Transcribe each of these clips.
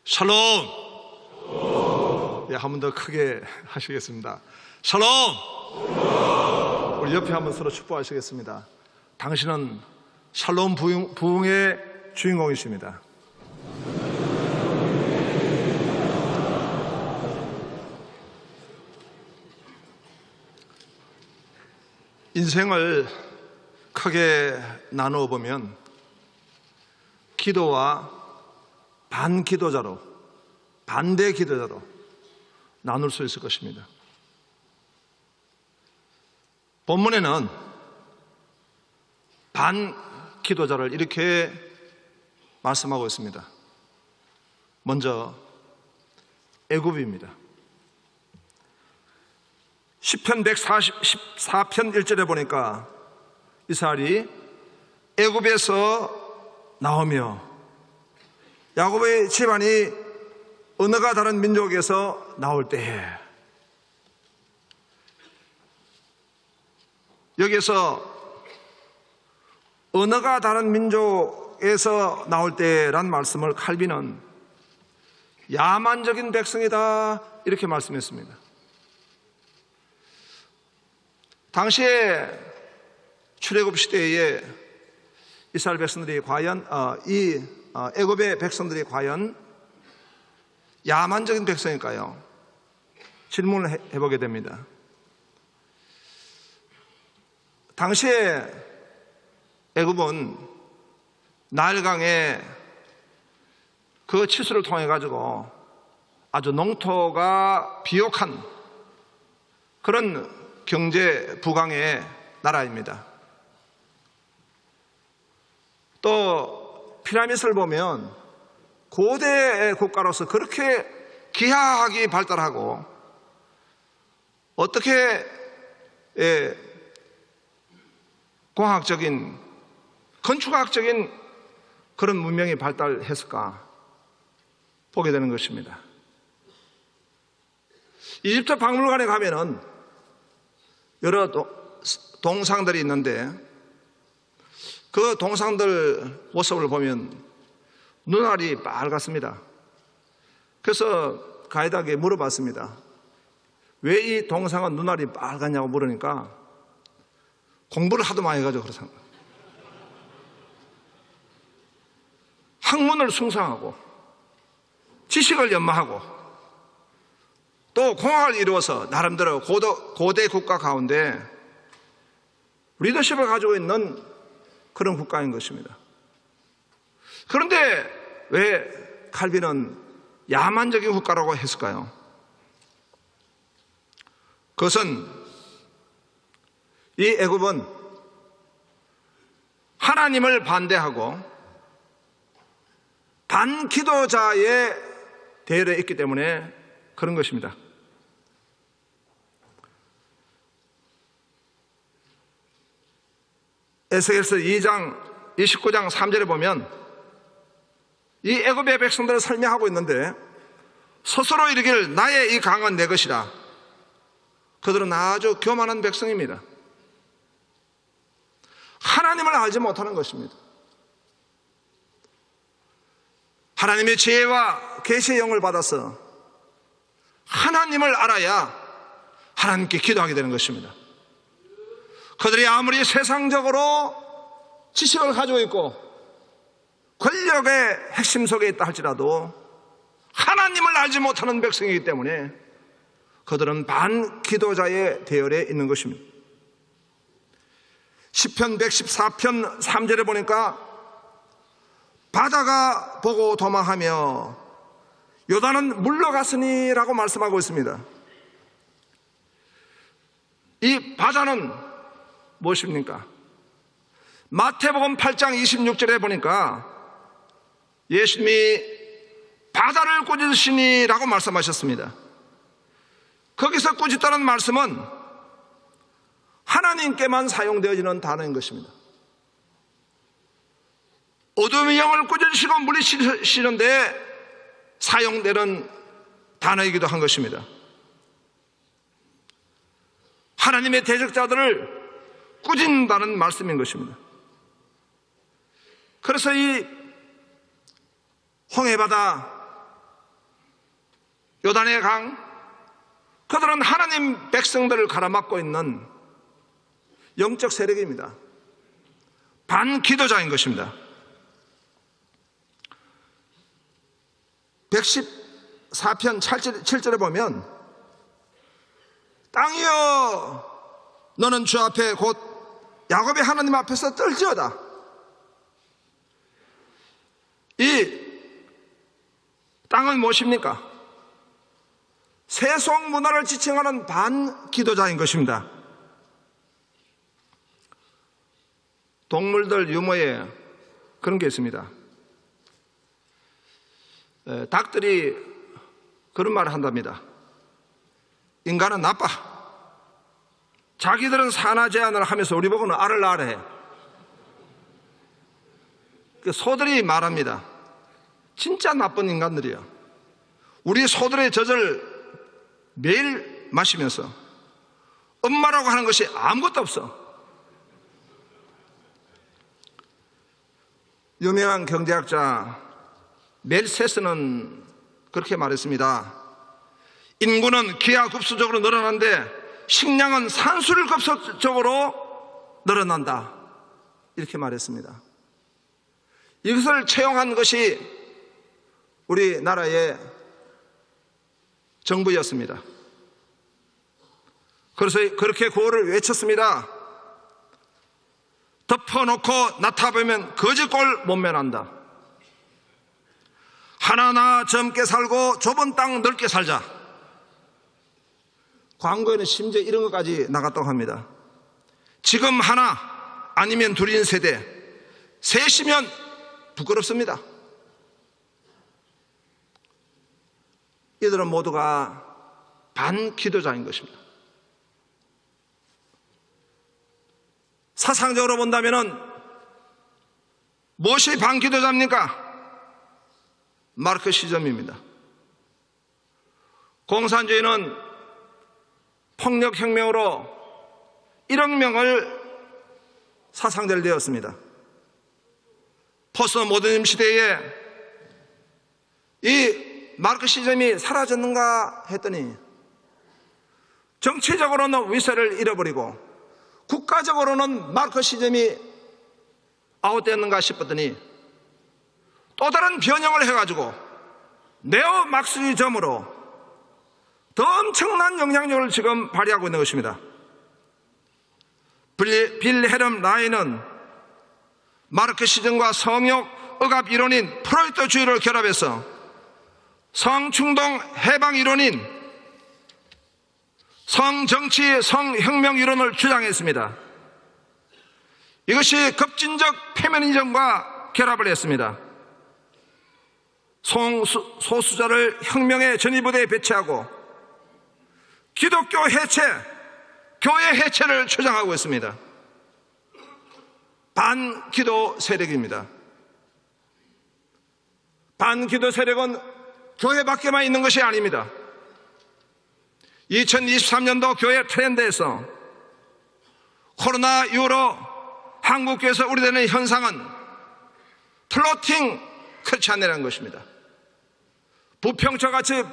샬롬. 예, 한 번 더 크게 하시겠습니다. 샬롬. 우리 옆에 한번 서로 축복하시겠습니다. 당신은 샬롬 부흥의 주인공이십니다. 인생을 크게 나누어 보면 기도와 반기도자로, 반대 기도자로 나눌 수 있을 것입니다. 본문에는 반기도자를 이렇게 말씀하고 있습니다. 먼저 애굽입니다. 시편 144편 1절에 보니까 이스라엘이 애굽에서 나오며 야곱의 집안이 언어가 다른 민족에서 나올 때에, 여기서 언어가 다른 민족에서 나올 때란 말씀을 칼빈은 야만적인 백성이다 이렇게 말씀했습니다. 당시에 출애굽 시대에 이스라엘 백성들이 과연 애굽의 백성들이 과연 야만적인 백성일까요? 질문을 해보게 됩니다. 당시에 애굽은 나일강의 그 치수를 통해 가지고 아주 농토가 비옥한 그런 경제 부강의 나라입니다. 또 피라미드를 보면 고대의 국가로서 그렇게 기하학이 발달하고 어떻게 공학적인, 건축학적인 그런 문명이 발달했을까 보게 되는 것입니다. 이집트 박물관에 가면은 여러 동상들이 있는데 그 동상들 모습을 보면 눈알이 빨갛습니다. 그래서 가이드에게 물어봤습니다. 왜 이 동상은 눈알이 빨갛냐고 물으니까 공부를 하도 많이 해가지고 그렇습니다. 학문을 숭상하고 지식을 연마하고 또 공학을 이루어서 나름대로 고대 국가 가운데 리더십을 가지고 있는 그런 국가인 것입니다. 그런데 왜 칼빈은 야만적인 국가라고 했을까요? 그것은 이 애굽은 하나님을 반대하고 반기도자의 대열에 있기 때문에 그런 것입니다. 에스겔서 29장 3절에 보면 이 애굽의 백성들을 설명하고 있는데 스스로 이르기를 나의 이 강은 내 것이라. 그들은 아주 교만한 백성입니다. 하나님을 알지 못하는 것입니다. 하나님의 지혜와 계시의 영을 받아서 하나님을 알아야 하나님께 기도하게 되는 것입니다. 그들이 아무리 세상적으로 지식을 가지고 있고 권력의 핵심 속에 있다 할지라도 하나님을 알지 못하는 백성이기 때문에 그들은 반기도자의 대열에 있는 것입니다. 시편 114편 3절에 보니까 바다가 보고 도망하며 요단은 물러갔으니 라고 말씀하고 있습니다. 이 바다는 무엇입니까? 마태복음 8장 26절에 보니까 예수님이 바다를 꾸짖으시니 라고 말씀하셨습니다. 거기서 꾸짖다는 말씀은 하나님께만 사용되어지는 단어인 것입니다. 어둠의 영을 꾸짖으시고 물리치시는데 사용되는 단어이기도 한 것입니다. 하나님의 대적자들을 꾸짖는다는 말씀인 것입니다. 그래서 이 홍해바다 요단의 강, 그들은 하나님 백성들을 가로막고 있는 영적 세력입니다. 반기도자인 것입니다. 114편 7절에 보면 땅이여 너는 주 앞에 곧 야곱의 하나님 앞에서 떨지어다. 이 땅은 무엇입니까? 세속 문화를 지칭하는 반기도자인 것입니다. 동물들 유머에 그런 게 있습니다. 닭들이 그런 말을 한답니다. 인간은 나빠. 자기들은 산화제한을 하면서 우리 보고는 알을 낳으래. 소들이 말합니다. 진짜 나쁜 인간들이야. 우리 소들의 젖을 매일 마시면서 엄마라고 하는 것이 아무것도 없어. 유명한 경제학자 멜세스는 그렇게 말했습니다. 인구는 기하급수적으로 늘어나는데 식량은 산술급수적으로 늘어난다. 이렇게 말했습니다. 이것을 채용한 것이 우리나라의 정부였습니다. 그래서 그렇게 구호를 외쳤습니다. 덮어놓고 나타보면 거지꼴 못 면한다. 하나하나 젊게 살고 좁은 땅 넓게 살자. 광고에는 심지어 이런 것까지 나갔다고 합니다. 지금 하나 아니면 둘인 세대, 셋이면 부끄럽습니다. 이들은 모두가 반기도자인 것입니다. 사상적으로 본다면 무엇이 반기도자입니까? 마르크시즘입니다. 공산주의는 폭력혁명으로 1억 명을 사상자를 내었습니다. 포스트 모더니즘 시대에 이 마르크시즘이 사라졌는가 했더니 정치적으로는 위세를 잃어버리고 국가적으로는 마르크시즘이 아웃됐는가 싶었더니 또 다른 변형을 해가지고 네오 막시즘으로 더 엄청난 영향력을 지금 발휘하고 있는 것입니다. 빌헬름 라인은 마르크시즘과 성욕 억압 이론인 프로이트주의를 결합해서 성충동 해방 이론인 성정치 성혁명 이론을 주장했습니다. 이것이 급진적 페미니즘과 결합을 했습니다. 소수자를 혁명의 전위부대에 배치하고 기독교 해체, 교회 해체를 주장하고 있습니다. 반기도 세력입니다. 반기도 세력은 교회 밖에만 있는 것이 아닙니다. 2023년도 교회 트렌드에서 코로나 이후로 한국교회에서 우려되는 현상은 플로팅 크리스찬이라는 것입니다. 부평초같이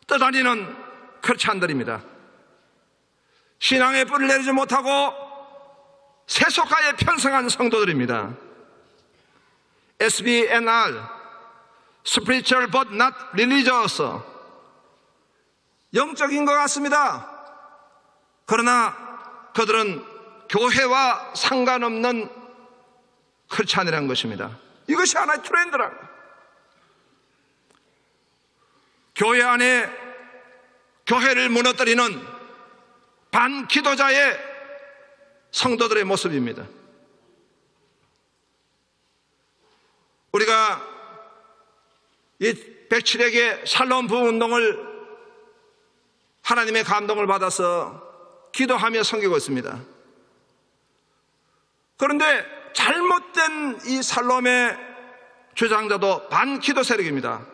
떠다니는 크리스찬들입니다. 신앙의 뿌리를 내리지 못하고 세속화에 편성한 성도들입니다. SBNR, Spiritual but not religious, 영적인 것 같습니다. 그러나 그들은 교회와 상관없는 크리스찬이라는 것입니다. 이것이 하나의 트렌드라고. 교회 안에 교회를 무너뜨리는 반기도자의 성도들의 모습입니다. 우리가 이 107에게 샬롬 부흥운동을 하나님의 감동을 받아서 기도하며 섬기고 있습니다. 그런데 잘못된 이 샬롬의 주장자도 반기도 세력입니다.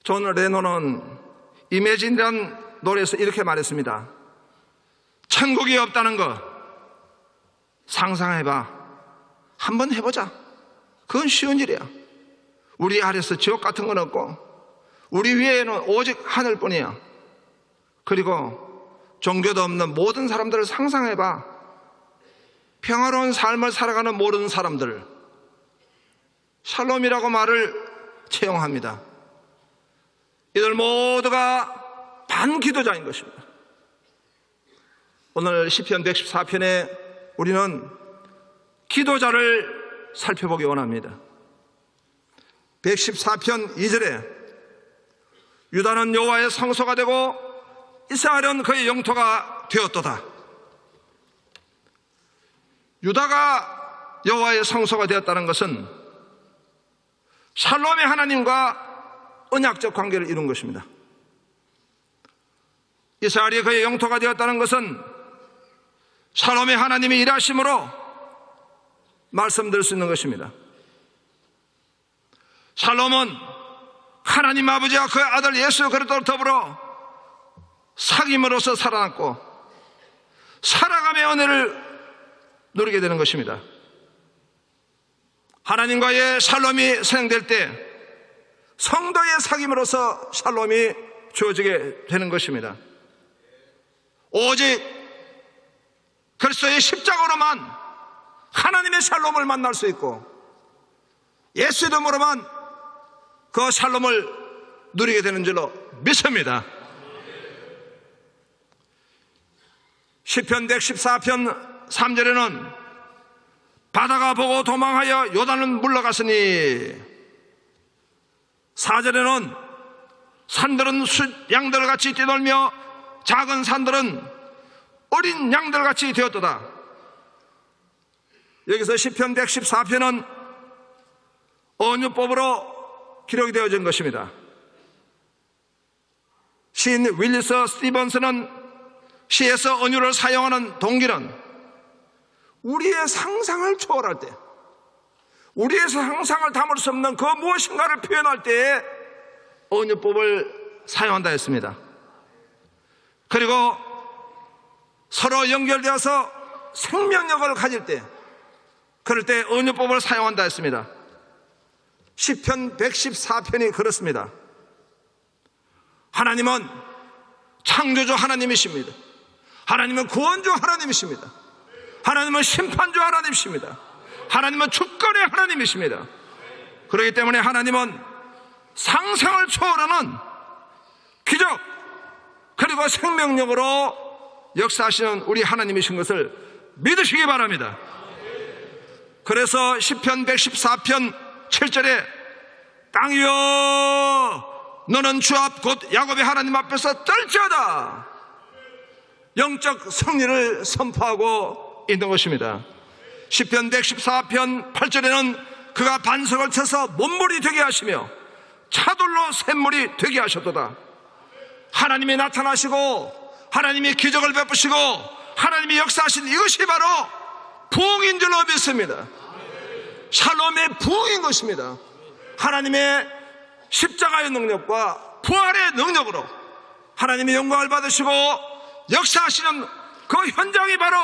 존 레논은 이매진이라는 노래에서 이렇게 말했습니다. 천국이 없다는 거 상상해봐. 한번 해보자. 그건 쉬운 일이야. 우리 아래서 지옥 같은 건 없고 우리 위에는 오직 하늘뿐이야. 그리고 종교도 없는 모든 사람들을 상상해봐. 평화로운 삶을 살아가는 모든 사람들, 샬롬이라고 말을 채용합니다. 이들 모두가 반기도자인 것입니다. 오늘 시편 114편에 우리는 기도자를 살펴보기 원합니다. 114편 2절에 유다는 여호와의 성소가 되고 이스라엘은 그의 영토가 되었도다. 유다가 여호와의 성소가 되었다는 것은 샬롬의 하나님과 언약적 관계를 이룬 것입니다. 이스라엘이 그의 영토가 되었다는 것은 샬롬의 하나님이 일하심으로 말씀드릴 수 있는 것입니다. 샬롬은 하나님 아버지와 그의 아들 예수 그리스도를 더불어 사귐으로서 살아남고 살아감의 은혜를 누리게 되는 것입니다. 하나님과의 샬롬이 선행될 때 성도의 사귐으로서 샬롬이 주어지게 되는 것입니다. 오직 그리스도의 십자가로만 하나님의 샬롬을 만날 수 있고 예수 이름으로만 그 샬롬을 누리게 되는 줄로 믿습니다. 시편 114편 3절에는 바다가 보고 도망하여 요단은 물러갔으니, 4절에는 산들은 양들같이 뛰놀며 작은 산들은 어린 양들같이 되었도다. 여기서 시편 114편은 언유법으로 기록이 되어진 것입니다. 시인 윌리스 스티븐스는 시에서 언유를 사용하는 동기는 우리의 상상을 초월할 때, 우리의 상상을 담을 수 없는 그 무엇인가를 표현할 때에 언유법을 사용한다 했습니다. 그리고 서로 연결되어서 생명력을 가질 때, 그럴 때 언유법을 사용한다 했습니다. 시편 114편이 그렇습니다. 하나님은 창조주 하나님이십니다. 하나님은 구원주 하나님이십니다. 하나님은 심판주 하나님이십니다. 하나님은 주권의 하나님이십니다. 그렇기 때문에 하나님은 상상을 초월하는 기적 그리고 생명력으로 역사하시는 우리 하나님이신 것을 믿으시기 바랍니다. 그래서 시편 114편 7절에 땅이여 너는 주 앞 곧 야곱의 하나님 앞에서 떨지어다, 영적 승리를 선포하고 있는 것입니다. 시편 114편 8절에는 그가 반석을 쳐서 못물이 되게 하시며 차돌로 샘물이 되게 하셨도다. 하나님이 나타나시고 하나님이 기적을 베푸시고 하나님이 역사하신 이것이 바로 부흥인 줄로 믿습니다. 샬롬의 부흥인 것입니다. 하나님의 십자가의 능력과 부활의 능력으로 하나님의 영광을 받으시고 역사하시는 그 현장이 바로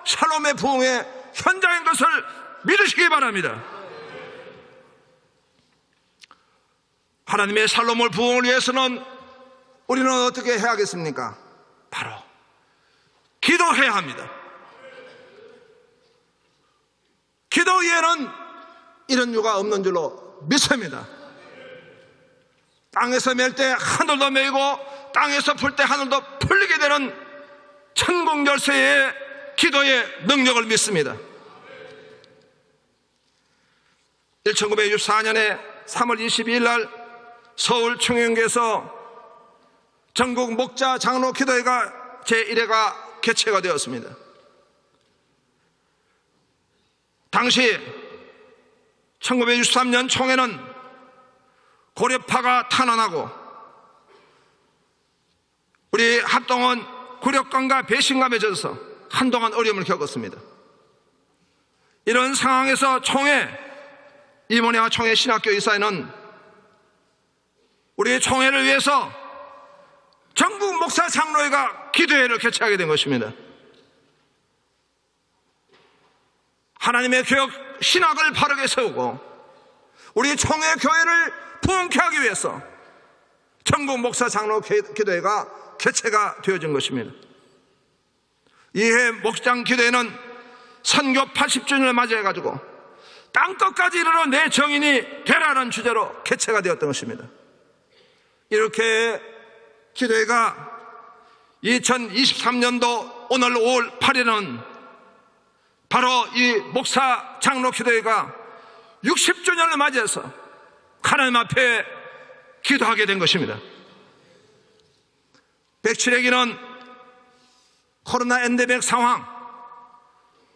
샬롬의 부흥의 현장인 것을 믿으시기 바랍니다. 하나님의 샬롬을 부흥을 위해서는 우리는 어떻게 해야겠습니까? 바로 기도해야 합니다. 기도 외에는 이런 이유가 없는 줄로 믿습니다. 땅에서 맬 때 하늘도 메이고 땅에서 풀 때 하늘도 풀리게 되는 천국 열쇠의 기도의 능력을 믿습니다. 1964년에 3월 22일 날 서울 총회에서 전국 목자 장로 기도회가 제1회가 개최가 되었습니다. 당시 1963년 총회는 고려파가 탄원하고 우리 합동은 굴욕감과 배신감에 젖어서 한동안 어려움을 겪었습니다. 이런 상황에서 총회, 이모네와 총회 신학교 이사회는 우리 총회를 위해서 전국 목사 장로회가 기도회를 개최하게 된 것입니다. 하나님의 교육 신학을 바르게 세우고 우리 총회 교회를 부흥케 하기 위해서 전국 목사 장로 기도회가 개최가 되어진 것입니다. 이해 목장 기도회는 선교 80주년을 맞이해가지고 땅끝까지 이르러 내 정인이 되라는 주제로 개최가 되었던 것입니다. 이렇게 기도회가 2023년도 오늘 5월 8일은 바로 이 목사 장로 기도회가 60주년을 맞이해서 하나님 앞에 기도하게 된 것입니다. 백칠애기는 코로나 엔데믹 상황,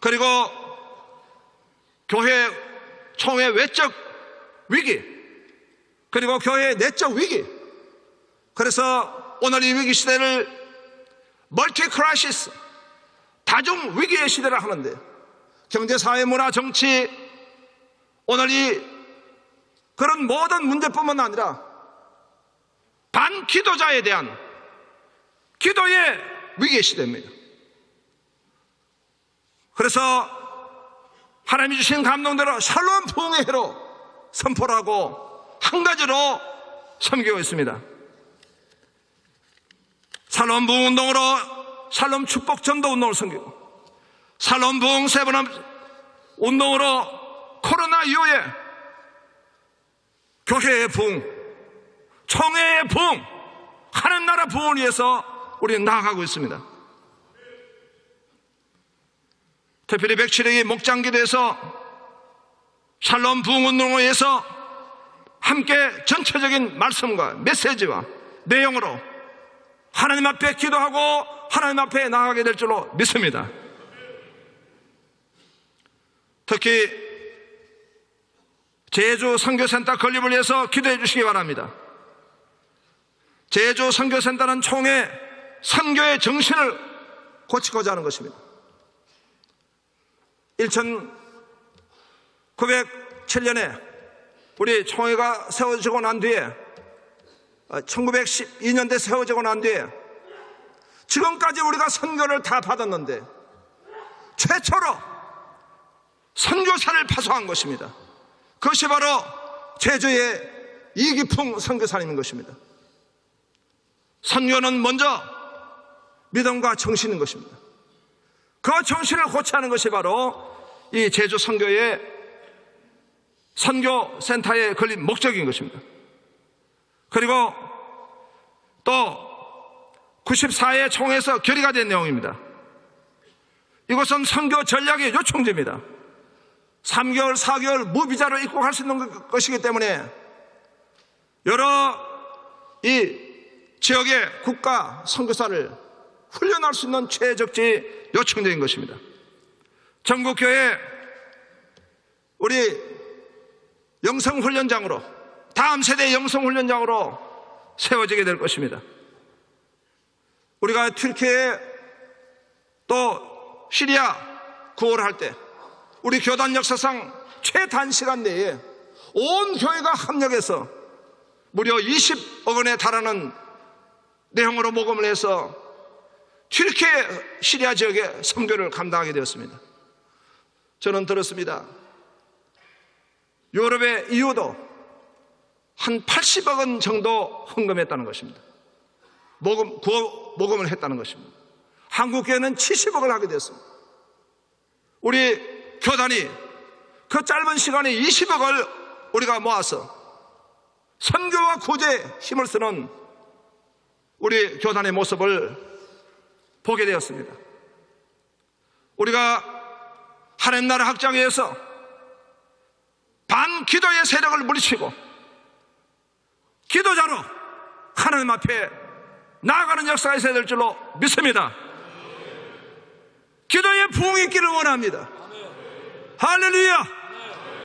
그리고 교회 총회 외적 위기, 그리고 교회의 내적 위기, 그래서 오늘 이 위기 시대를 멀티 크라이시스, 다중 위기의 시대라 하는데, 경제, 사회, 문화, 정치, 오늘 이 그런 모든 문제뿐만 아니라 반기도자에 대한 기도의 위기의 시대입니다. 그래서 하나님이 주신 감동대로 샬롬 부흥의 해로 선포를 하고 한 가지로 섬기고 있습니다. 샬롬 부흥 운동으로 샬롬 축복 전도 운동을 섬기고, 샬롬 부흥 세번함 운동으로 코로나 이후에 교회의 부흥, 총회의 부흥, 하나님 나라 부흥을 위해서 우리는 나아가고 있습니다. 특별히 백칠애기 목장기도에서 샬롬 부흥 운동을 위해서 함께 전체적인 말씀과 메시지와 내용으로 하나님 앞에 기도하고 하나님 앞에 나아가게 될 줄로 믿습니다. 특히 제주 선교센터 건립을 위해서 기도해 주시기 바랍니다. 제주 선교센터는 총회 선교의 정신을 고치고자 하는 것입니다. 1907년에 우리 총회가 세워지고 난 뒤에 1912년대 세워지고 난 뒤에 지금까지 우리가 선교를 다 받았는데 최초로 선교사를 파송한 것입니다. 그것이 바로 제주의 이기풍 선교사님인 것입니다. 선교는 먼저 믿음과 정신인 것입니다. 그 정신을 고치하는 것이 바로 이 제주 선교의 선교센터에 걸린 목적인 것입니다. 그리고 또 94회 총회에서 결의가 된 내용입니다. 이것은 선교 전략의 요청지입니다. 3개월, 4개월 무비자로 입국할 수 있는 것이기 때문에 여러 이 지역의 국가 선교사를 훈련할 수 있는 최적지 요청적인 것입니다. 전국교회 우리 영성훈련장으로, 다음 세대 영성훈련장으로 세워지게 될 것입니다. 우리가 튀르키예 또 시리아 구호를 할 때 우리 교단 역사상 최단시간 내에 온 교회가 합력해서 무려 20억 원에 달하는 내용으로 모금을 해서 튀르키예 시리아 지역의 선교를 감당하게 되었습니다. 저는 들었습니다. 유럽의 EU도 한 80억 원 정도 헌금했다는 것입니다. 모금을 했다는 것입니다. 한국교회는 70억을 하게 되었습니다. 우리 교단이 그 짧은 시간에 20억을 우리가 모아서 선교와 구제에 힘을 쓰는 우리 교단의 모습을 보게 되었습니다. 우리가 하나님 나라 확장에 의해서 반기도의 세력을 물리치고 기도자로 하나님 앞에 나아가는 역사가 있어야 될 줄로 믿습니다. 기도의 부흥이 있기를 원합니다. 할렐루야!